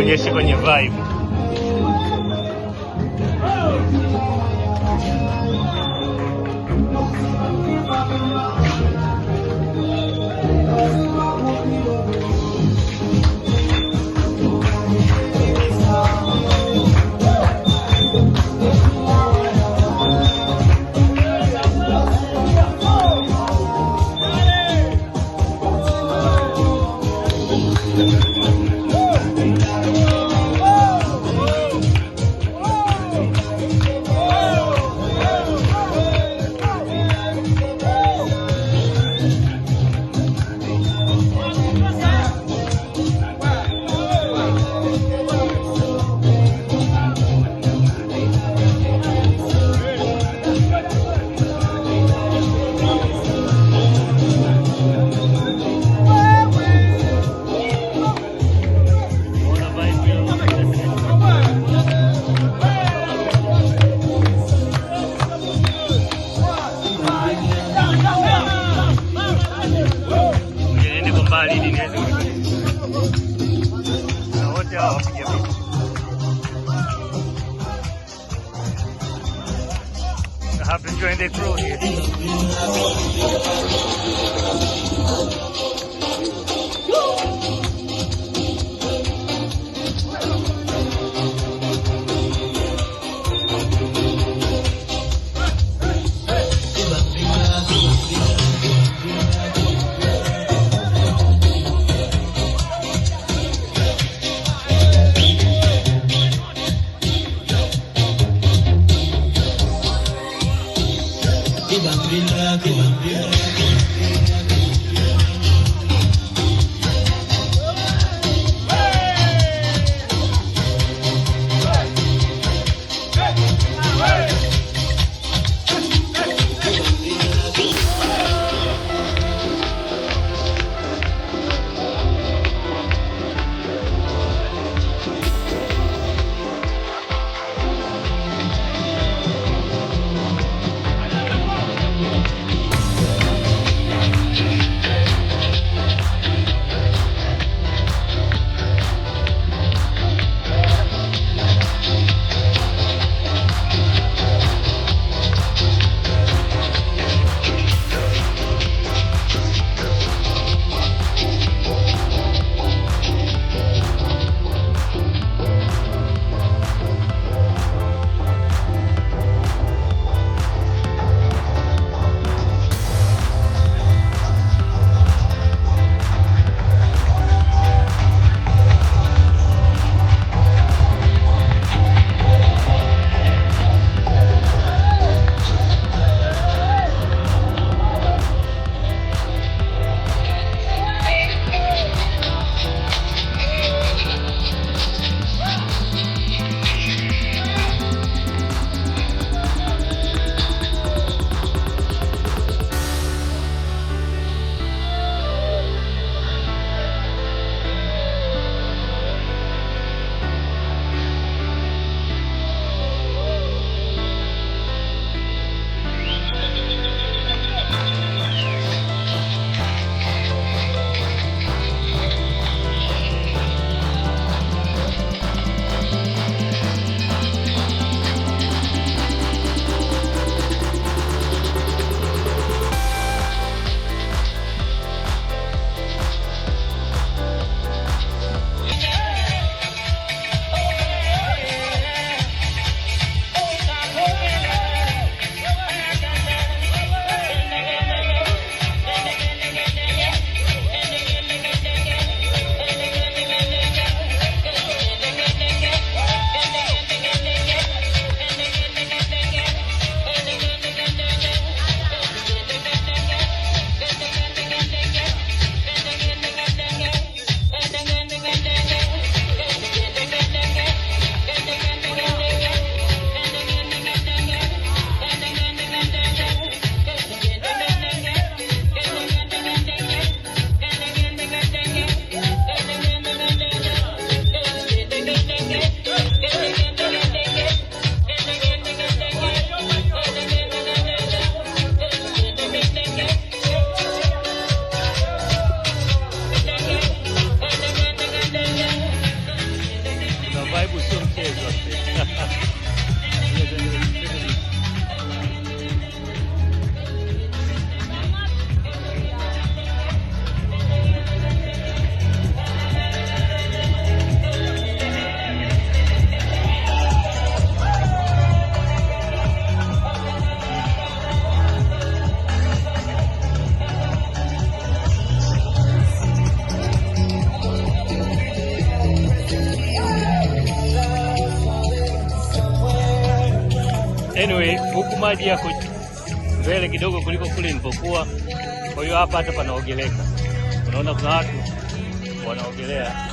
tuonyeshe kwenye vibe. I have to join the crew here. Iba Anyway, huku maji yako mbele kidogo kuliko kule nilipokuwa. Kwa hiyo hapa hata panaogeleka. Unaona kuna watu wanaogelea.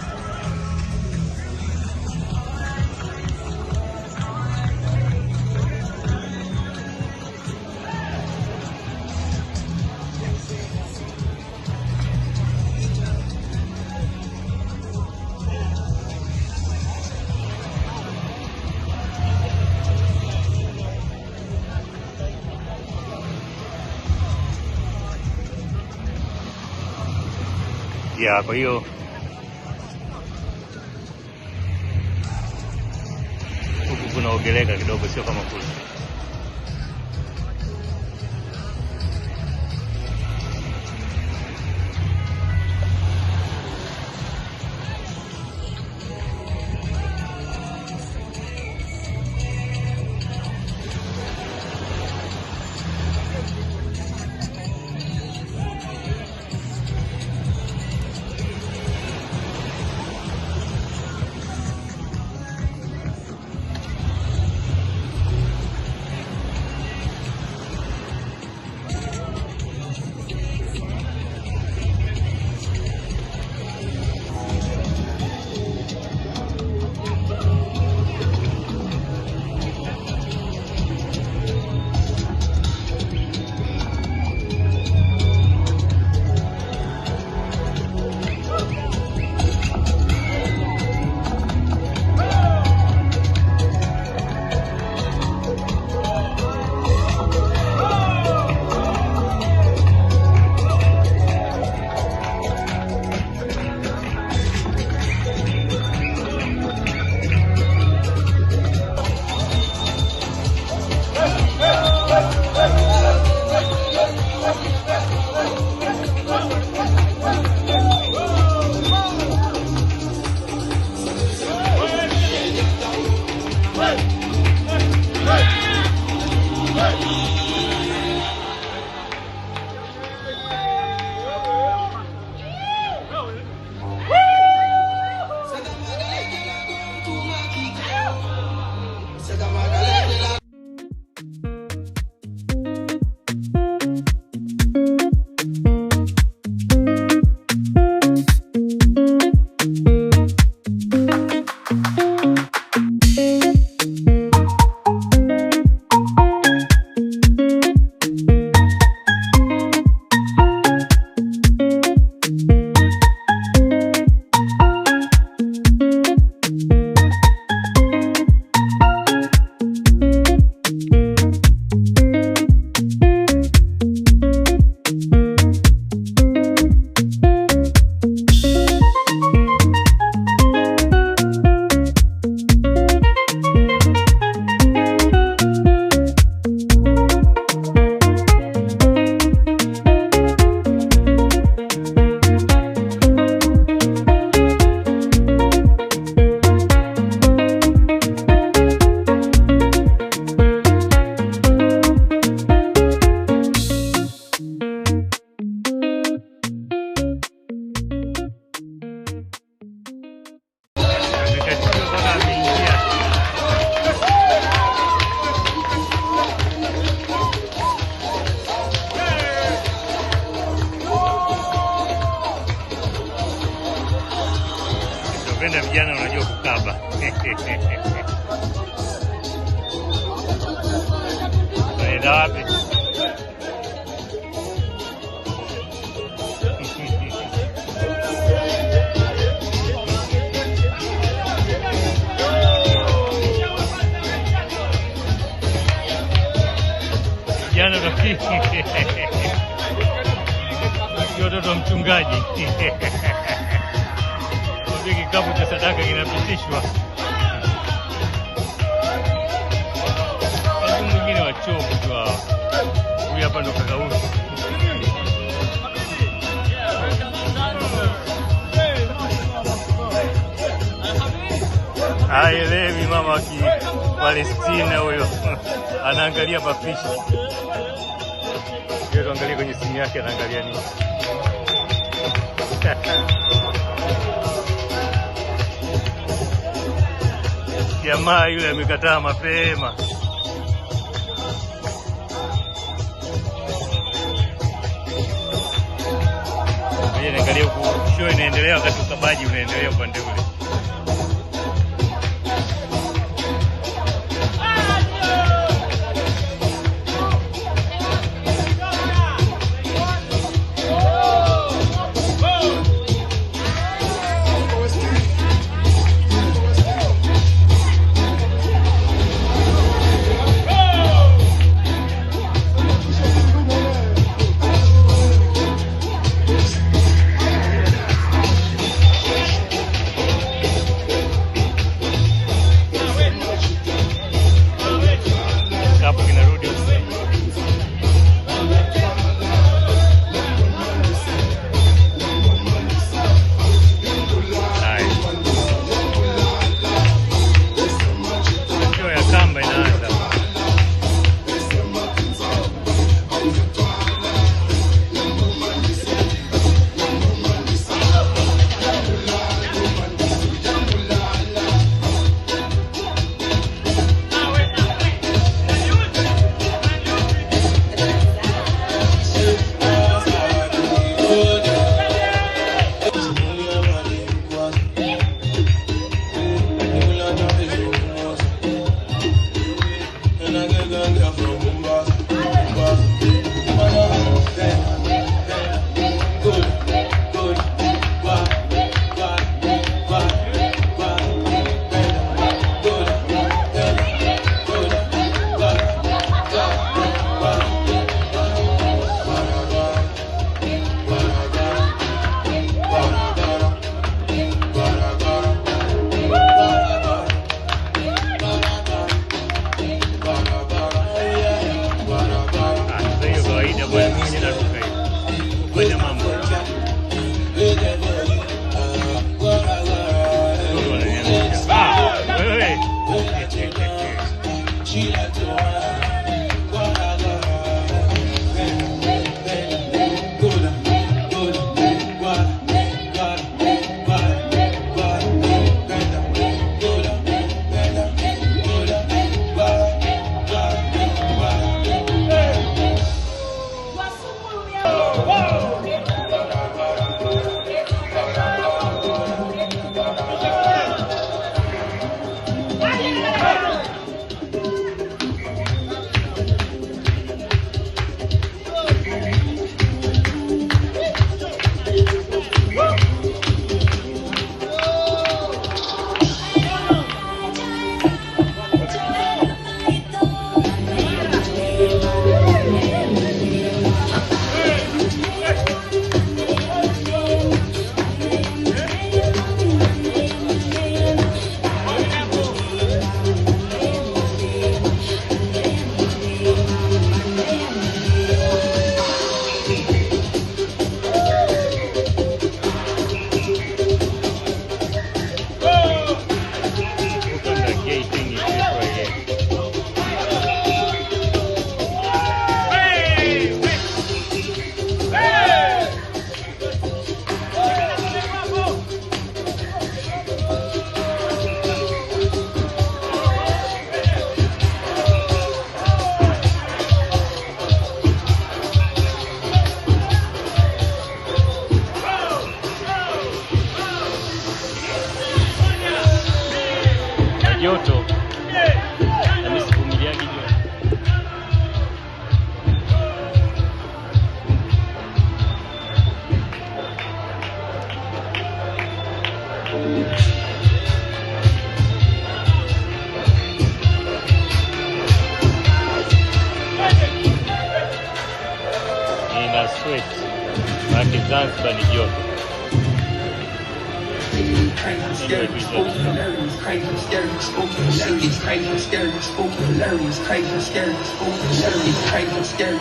Ya, kwa hiyo huku kunaogeleka kidogo, sio kama kule. Napenda vijana unajua kukaba. Unaenda wapi? Vijana rafiki. Watoto mchungaji. Kikapu cha sadaka kinapitishwa. Watu mwingine wachovu tu hao. Huyu hapa ndo kaka huyu. Haelewi mama wa Palestina huyo. Anaangalia mapishi. Yeye tuangalie kwenye simu yake anaangalia nini. Jamaa yule amekataa mapema. ngoja niangalie huku show inaendelea wakati ukabaji unaendelea upande ule. Joto. Nami sivumiliagi joto. Nina sweat. Maki Zanzibar ni joto. Crazy, scary, spooky, hilarious, crazy, scary, spooky, hilarious, crazy, scary, spooky, hilarious, crazy, scary, spooky, hilarious, crazy, scary.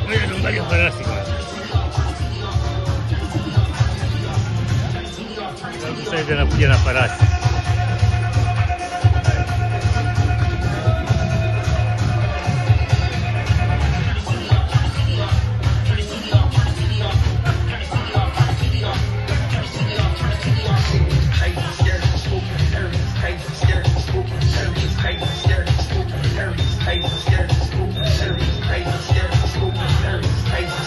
Voy a nombrar el farasi. Sasa hivi anakuja na farasi. Crazy,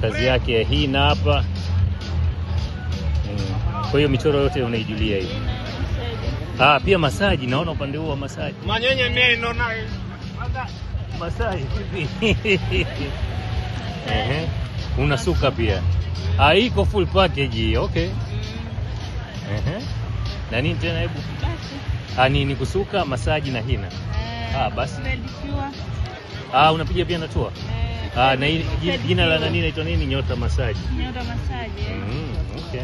kazi yake ya hina hapa. Kwa hiyo michoro yote unaijulia hiyo. Pia masaji, naona upande huu wa masaji. Manyenye mimi naona masaji vipi? Unasuka pia. Iko full package, okay. Na nini tena hebu? Basi. Ni kusuka, masaji na hina. Basi. Unapiga pia na tour? Na jina la nani inaitwa nini? Nyota Masaji. Nyota Masaji. Okay.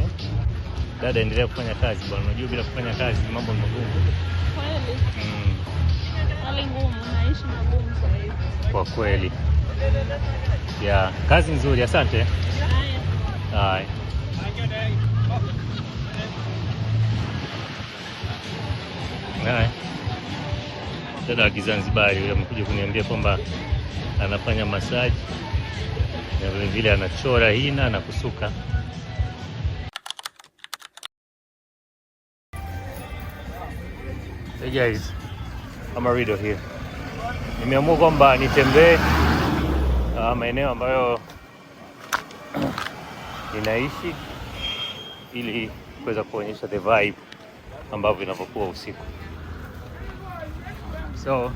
Dada, endelea kufanya kazi bwana. Unajua bila kufanya kazi mambo ni magumu. Kweli. Hali ngumu, naishi magumu sasa hivi. Kwa kweli. Kazi nzuri, asante. Haya. Dada wa Kizanzibari huyo amekuja kuniambia kwamba anafanya masaji na vile vile anachora hina na kusuka. Hey guys, I'm Arido here. Nimeamua kwamba nitembee maeneo ambayo ninaishi ili kuweza kuonyesha the vibe ambavyo inavyokuwa usiku. So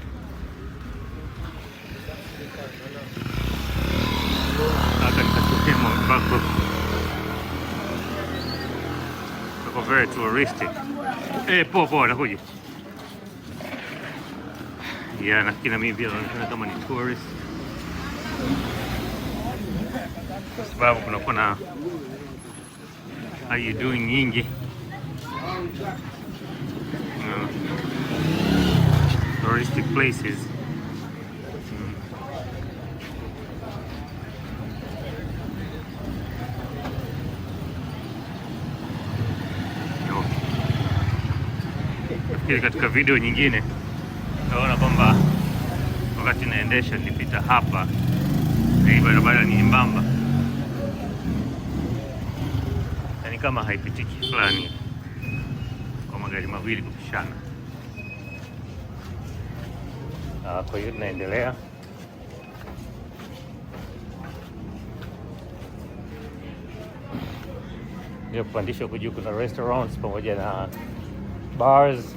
hapa nikatokea ambako tuko very touristic. Poa nakuja. Nafikiri mimi pia naonekana kama ni tourist, kwa sababu kunakuwa na how you doing nyingi. Touristic places. Nafikiri katika video nyingine naona kwamba wakati naendesha nilipita hapa na hii barabara ni nyembamba, yaani kama haipitiki fulani kwa magari mawili kupishana. Kwa hiyo tunaendelea. Ndio kupandisha huko juu kuna restaurants pamoja na bars.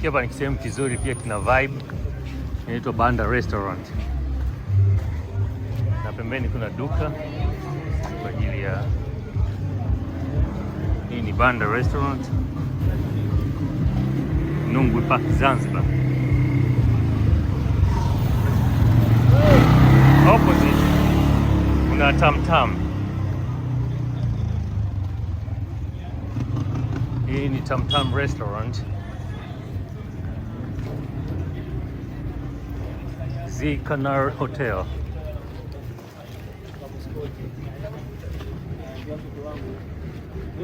Hapa ni sehemu kizuri pia, kina vibe, inaitwa Banda Restaurant, na pembeni kuna duka kwa ajili ya hii. Ni Banda Restaurant, Nungwi Park, Zanzibar. Opposite kuna Tamtam. Hii ni Tamtam Restaurant. Zikanar Hotel.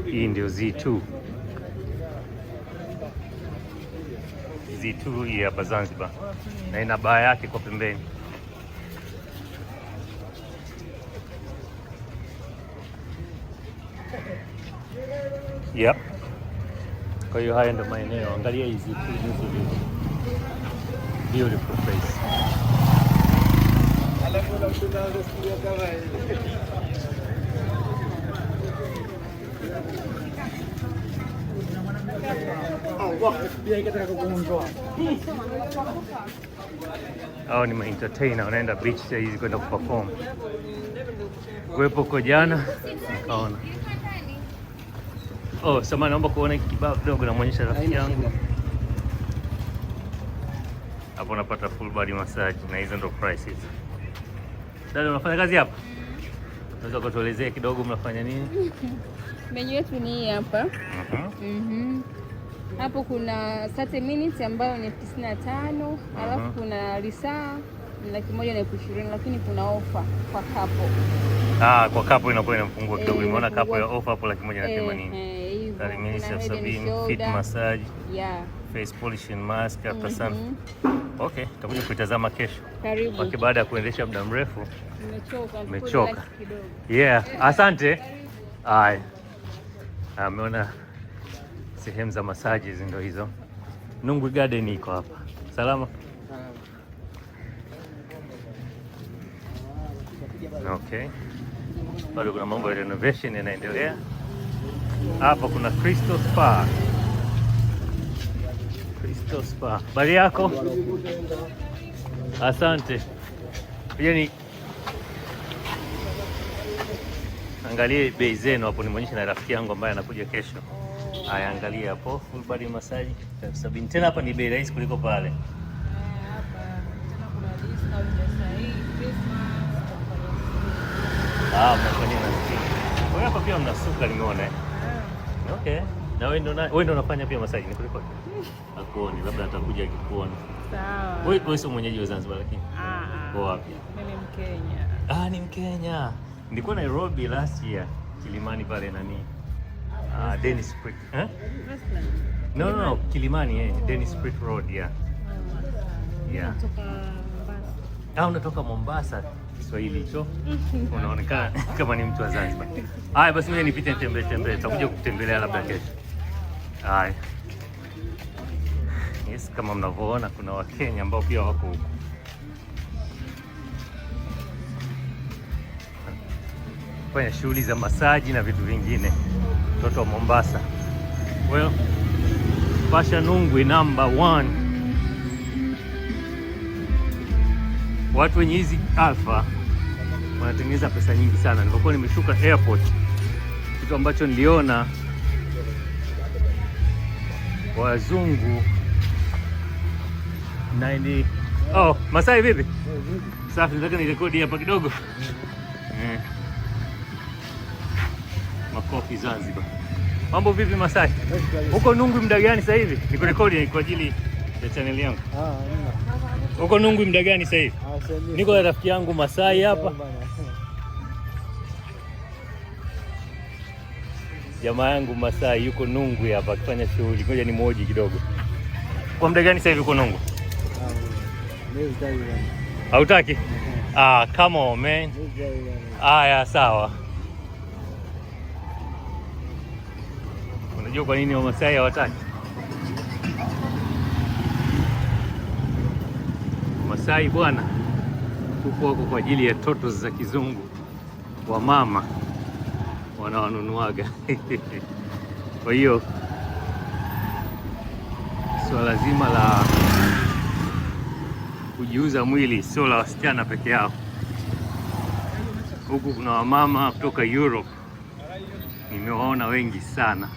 Hii ndio Z2. Z2 hii hapa Zanzibar, na ina baa yake kwa pembeni. Yep. Kwa hiyo haya ndio maeneo. Angalia hizi Z2. Beautiful place. Hao ni ma-entertainer wanaenda beach sasa hizi kwenda kuperform. Kuwepo kwa jana nikaona Oh, samahani, naomba kuona kibao kidogo, namuonyesha rafiki yangu. Hapo unapata full body massage na hizo ndo prices. Dada, unafanya kazi hapa? Unaweza kutuelezea kidogo mnafanya nini? Menu yetu ni hii hapa. Hapo kuna 30 minutes ambayo ni 95, alafu kuna lisaa ni 120, lakini kuna ofa kwa kapo. Kwa kapo inakuwa inapungua kidogo. Nimeona kapo ya ofa hapo 180. 30 minutes of 70, feet massage. Yeah. Face polishing mask after sun. Okay, tutakuja kuitazama kesho. Karibu. Okay, baada ya kuendesha muda mrefu. Nimechoka. Yeah, asante. Haya. Ameona sehemu za massages ndio hizo. Nungwi Garden iko hapa. Salama? Okay. Bado kuna mambo ya renovation yanaendelea. Hapa kuna Crystal Spa. Crystal Spa. Bali yako? Asante. Yaani angalie bei zenu hapo, nimeonyesha na rafiki yangu ambaye anakuja kesho. Haya, angalia hapo full body massage 70. Tena hapa ni bei rahisi kuliko pale. Mnafanya na skin. Kwa hapa pia mnasuka nimeona. Okay. Na wewe ndo unafanya pia massage ni kuliko? Akuoni, labda atakuja akikuona. Sawa. Wewe sio mwenyeji wa Zanzibar lakini? Kwa wapi? Mimi ni Mkenya. Ni Mkenya. Nilikuwa Nairobi last year, Kilimani pale nani? Dennis Creek. No, Kilimani Dennis Creek Road, yeah. Kutoka Mombasa. Unatoka Mombasa, Kiswahili hicho. Unaonekana kama ni mtu wa Zanzibar. Haya basi mimi nipite tembee. Tutakuja kutembelea labda kesho. Haya. Yes, kama mnavyoona kuna Wakenya ambao pia wako huko. Fanya shughuli za masaji na vitu vingine. Mtoto wa Mombasa. Well, Pasha Nungwi number 1. Watu wenye hizi alfa wanatengeneza pesa nyingi sana. Nilipokuwa nimeshuka airport, kitu ambacho niliona wazungu 90. Masai vipi? Safi, nataka nirekodi hapa kidogo. Makofi Zanzibar. Mambo vipi Masai? Uko Nungwi muda gani sasa hivi? Niko rekodi kwa ajili ya channel yangu. Uko Nungwi muda gani sasa hivi? Niko na rafiki yangu Masai hapa. Jamaa yangu Masai yuko Nungwi hapa akifanya shughuli. Ngoja ni moji kidogo. Kwa muda gani sasa hivi uko Nungwi? Hautaki? Come on man. Aya, sawa. Unajua kwa nini Wamasai hawataki? Wamasai bwana, huko kwa ajili ya toto za kizungu, wa mama wanawanunuaga. Kwa hiyo swala zima la kujiuza mwili sio la wasichana peke yao. Huku kuna wamama kutoka Europe, nimewaona wengi sana.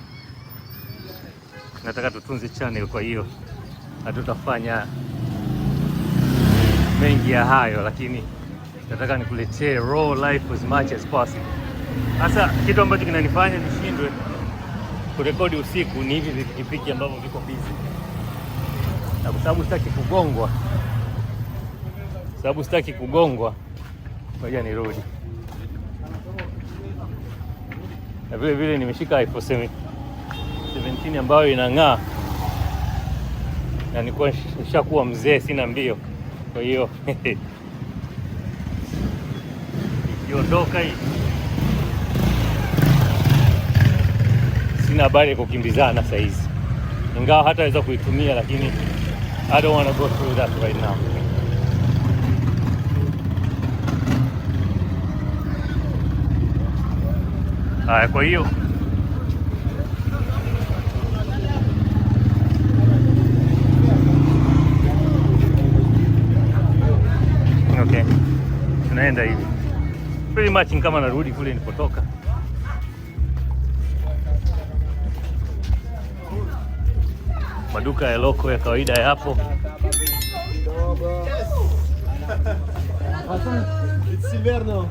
Nataka tutunze channel, kwa hiyo hatutafanya mengi ya hayo, lakini nataka nikuletee raw life as much as possible. Sasa kitu ambacho kinanifanya nishindwe kurekodi usiku ni hivi pikipiki ambavyo viko busy, na kwa sababu sitaki kugongwa, ngoja nirudi. Na vile vile nimeshika iPhone 17 ambayo inang'aa, na nilikuwa nishakuwa mzee, sina mbio. Kwa hiyo ikiondoka hii sina habari ya kukimbizana saa hizi, ingawa hataweza kuitumia, lakini I don't want to go through that right now. Haya, kwa hiyo okay, tunaenda hivi pretty much kama narudi kule nilipotoka. maduka ya loko ya kawaida yapo. It's Silverno.